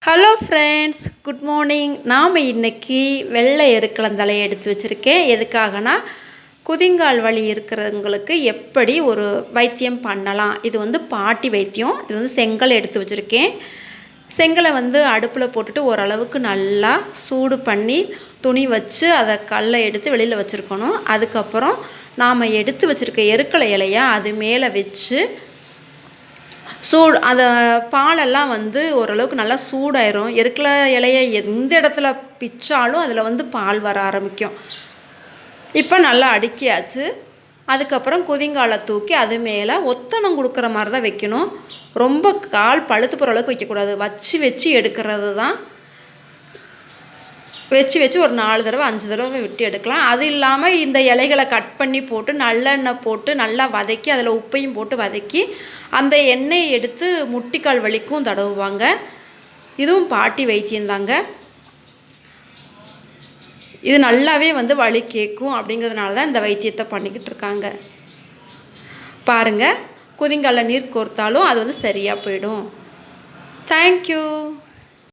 Hello friends, good morning. நாம் இன்றைக்கி வெள்ளை எருக்களந்தழையை எடுத்து வச்சுருக்கேன். எதுக்காகனா, குதிங்கால் வலி இருக்கிறவங்களுக்கு எப்படி ஒரு வைத்தியம் பண்ணலாம். இது வந்து பாட்டி வைத்தியம். இது வந்து செங்கல் எடுத்து வச்சுருக்கேன். செங்கலை வந்து அடுப்பில் போட்டுட்டு ஓரளவுக்கு நல்லா சூடு பண்ணி துணி வச்சு அதை கல்லை எடுத்து வெளியில் வச்சுருக்கணும். அதுக்கப்புறம் நாம் எடுத்து வச்சுருக்க எருக்களை இலையை அது மேலே வச்சு அந்த பாலெல்லாம் வந்து ஓரளவுக்கு நல்லா சூடாயிரும். எருக்கலை இலையை எந்த இடத்துல பிச்சாலும் அதில் வந்து பால் வர ஆரம்பிக்கும். இப்போ நல்லா அடுக்கியாச்சு. அதுக்கப்புறம் குதிங்காலை தூக்கி அது மேலே ஒத்தனம் கொடுக்குற மாதிரி தான் வைக்கணும். ரொம்ப கால் பழுத்து போகிற அளவுக்கு வைக்கக்கூடாது. வச்சு வச்சு எடுக்கிறது தான். வச்சு வச்சு ஒரு 4 தடவை 5 தடவை விட்டு எடுக்கலாம். அது இல்லாமல் இந்த இலைகளை கட் பண்ணி போட்டு நல்லெண்ணெய் போட்டு நல்லா வதக்கி அதில் உப்பையும் போட்டு வதக்கி அந்த எண்ணெயை எடுத்து முட்டிக்கால் வலிக்கும் தடவுவாங்க. இதுவும் பாட்டி வைத்தியந்தாங்க. இது நல்லாவே வந்து வலி கேட்கும். அப்படிங்கிறதுனால தான் இந்த வைத்தியத்தை பண்ணிக்கிட்டு இருக்காங்க. பாருங்கள், குதிங்காலில் நீர் கோர்த்தாலும் அது வந்து சரியாக போயிடும். தேங்க்யூ.